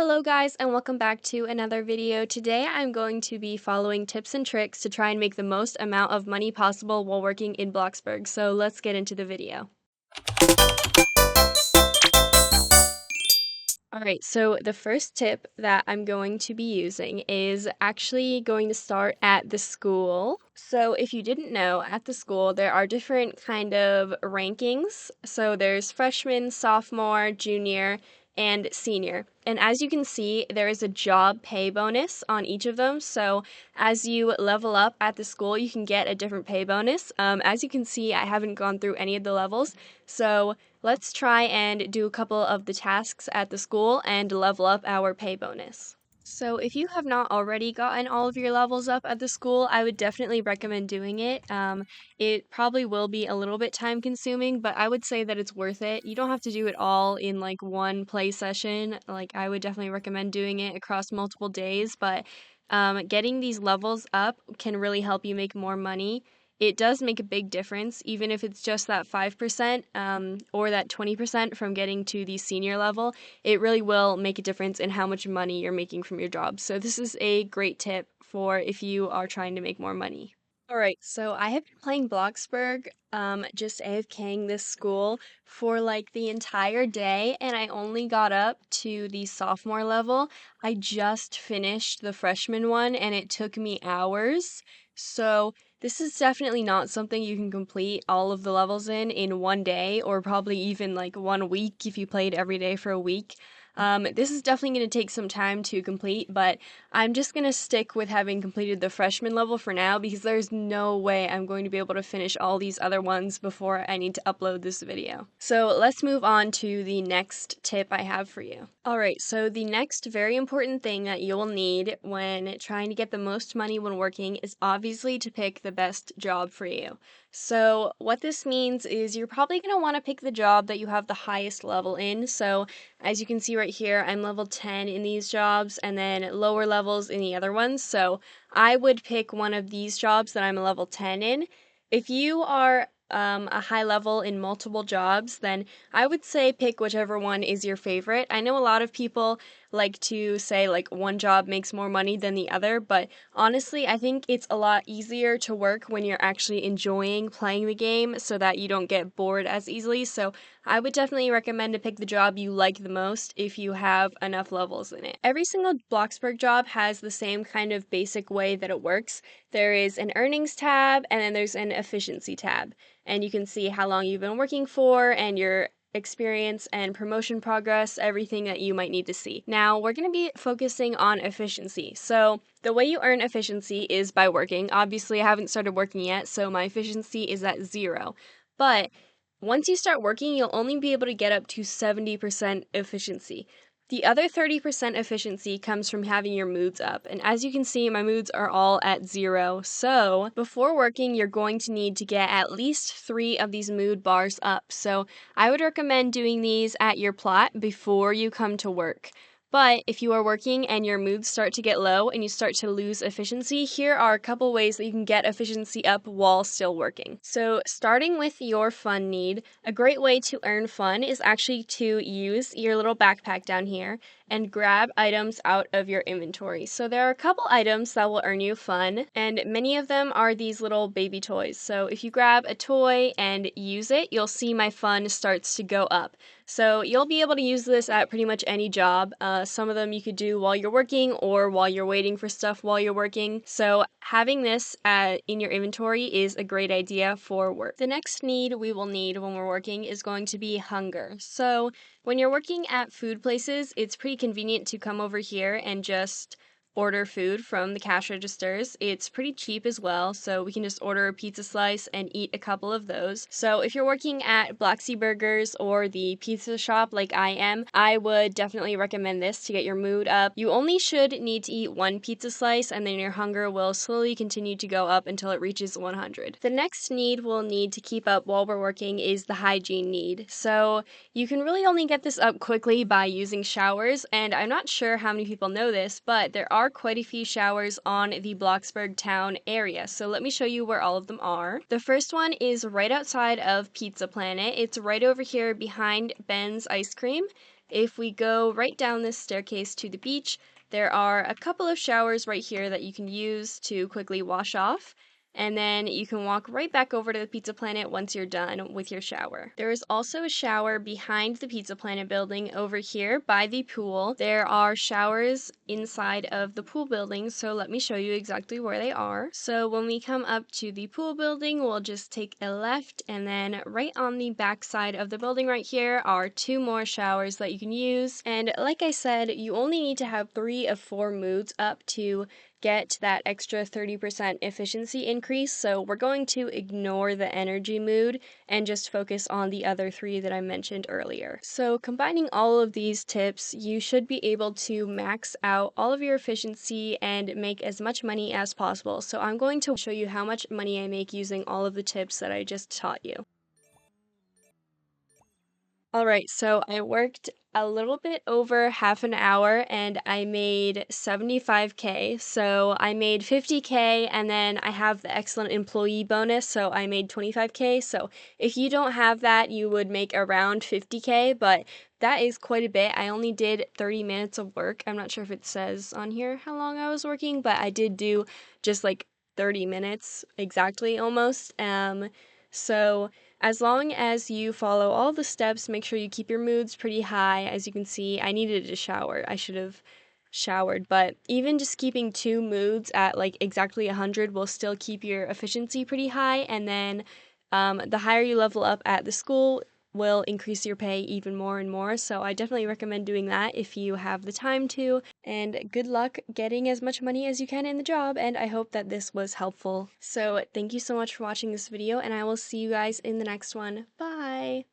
Hello guys, and welcome back to another video. Today I'm going to be following tips and tricks to try and make the most amount of money possible while working in Bloxburg. So let's get into the video. Alright, so the first tip that I'm going to be using is actually going to start at the school. So if you didn't know, at the school there are different kind of rankings. So there's freshman, sophomore, junior, and senior. And as you can see, there is a job pay bonus on each of them. So as you level up at the school, you can get a different pay bonus. As you can see, I haven't gone through any of the levels. So let's try and do a couple of the tasks at the school and level up our pay bonus. So if you have not already gotten all of your levels up at the school, I would definitely recommend doing it. It probably will be a little bit time consuming, but I would say that it's worth it. You don't have to do it all in like one play session. Like I would definitely recommend doing it across multiple days, but getting these levels up can really help you make more money. It does make a big difference, even if it's just that 5% or that 20% from getting to the senior level. It really will make a difference in how much money you're making from your job. So this is a great tip for if you are trying to make more money. All right, so I have been playing Bloxburg, just AFKing this school for like the entire day, and I only got up to the sophomore level. I just finished the freshman one, and it took me hours. So this is definitely not something you can complete all of the levels in one day, or probably even like 1 week if you played every day for a week. This is definitely going to take some time to complete, but I'm just going to stick with having completed the freshman level for now because there's no way I'm going to be able to finish all these other ones before I need to upload this video. So let's move on to the next tip I have for you. Alright, so the next very important thing that you will need when trying to get the most money when working is obviously to pick the best job for you. So what this means is you're probably going to want to pick the job that you have the highest level in. So as you can see right here, I'm level 10 in these jobs and then lower levels in the other ones. So I would pick one of these jobs that I'm a level 10 in. If you are a high level in multiple jobs, then I would say pick whichever one is your favorite. I know a lot of people like to say like one job makes more money than the other, but honestly, I think it's a lot easier to work when you're actually enjoying playing the game so that you don't get bored as easily. So I would definitely recommend to pick the job you like the most if you have enough levels in it. Every single Bloxburg job has the same kind of basic way that it works. There is an earnings tab and then there's an efficiency tab. And you can see how long you've been working for and your experience and promotion progress, everything that you might need to see. Now, we're going to be focusing on efficiency. So, the way you earn efficiency is by working. Obviously, I haven't started working yet, so my efficiency is at 0. But once you start working, you'll only be able to get up to 70% efficiency. The other 30% efficiency comes from having your moods up, and as you can see, my moods are all at 0. So, before working, you're going to need to get at least 3 of these mood bars up. So, I would recommend doing these at your plot before you come to work. But if you are working and your moods start to get low and you start to lose efficiency, here are a couple ways that you can get efficiency up while still working. So, starting with your fun need, a great way to earn fun is actually to use your little backpack down here and grab items out of your inventory. So there are a couple items that will earn you fun, and many of them are these little baby toys. So if you grab a toy and use it, you'll see my fun starts to go up. So you'll be able to use this at pretty much any job. Some of them you could do while you're working or while you're waiting for stuff while you're working. So having this in your inventory is a great idea for work. The next need we will need when we're working is going to be hunger. So when you're working at food places, it's pretty convenient to come over here and just order food from the cash registers. It's pretty cheap as well, so we can just order a pizza slice and eat a couple of those. So if you're working at Bloxy Burgers or the pizza shop like I am, I would definitely recommend this to get your mood up. You only should need to eat 1 pizza slice and then your hunger will slowly continue to go up until it reaches 100. The next need we'll need to keep up while we're working is the hygiene need. So you can really only get this up quickly by using showers, and I'm not sure how many people know this, but there are quite a few showers on the Bloxburg town area. So let me show you where all of them are. The first one is right outside of Pizza Planet. It's right over here behind Ben's Ice Cream. if we go right down this staircase to the beach, there are a couple of showers right here that you can use to quickly wash off. And then you can walk right back over to the Pizza Planet once you're done with your shower. There is also a shower behind the Pizza Planet building over here by the pool. There are showers inside of the pool building, so let me show you exactly where they are. So when we come up to the pool building, we'll just take a left, and then right on the back side of the building right here are 2 more showers that you can use. And like I said, you only need to have 3 of 4 moods up to get that extra 30% efficiency increase. So we're going to ignore the energy mood and just focus on the other 3 that I mentioned earlier. So combining all of these tips, you should be able to max out all of your efficiency and make as much money as possible. So I'm going to show you how much money I make using all of the tips that I just taught you. Alright, so I worked a little bit over half an hour and I made 75K. So I made 50K and then I have the excellent employee bonus, so I made 25K. So if you don't have that, you would make around 50K, but that is quite a bit. I only did 30 minutes of work. I'm not sure if it says on here how long I was working, but I did do just like 30 minutes exactly almost. So as long as you follow all the steps, make sure you keep your moods pretty high. As you can see, I needed a shower. I should have showered, but even just keeping 2 moods at like exactly 100 will still keep your efficiency pretty high. And then the higher you level up at the school will increase your pay even more and more. So I definitely recommend doing that if you have the time to. And good luck getting as much money as you can in the job. And I hope that this was helpful. So thank you so much for watching this video, and I will see you guys in the next one. Bye!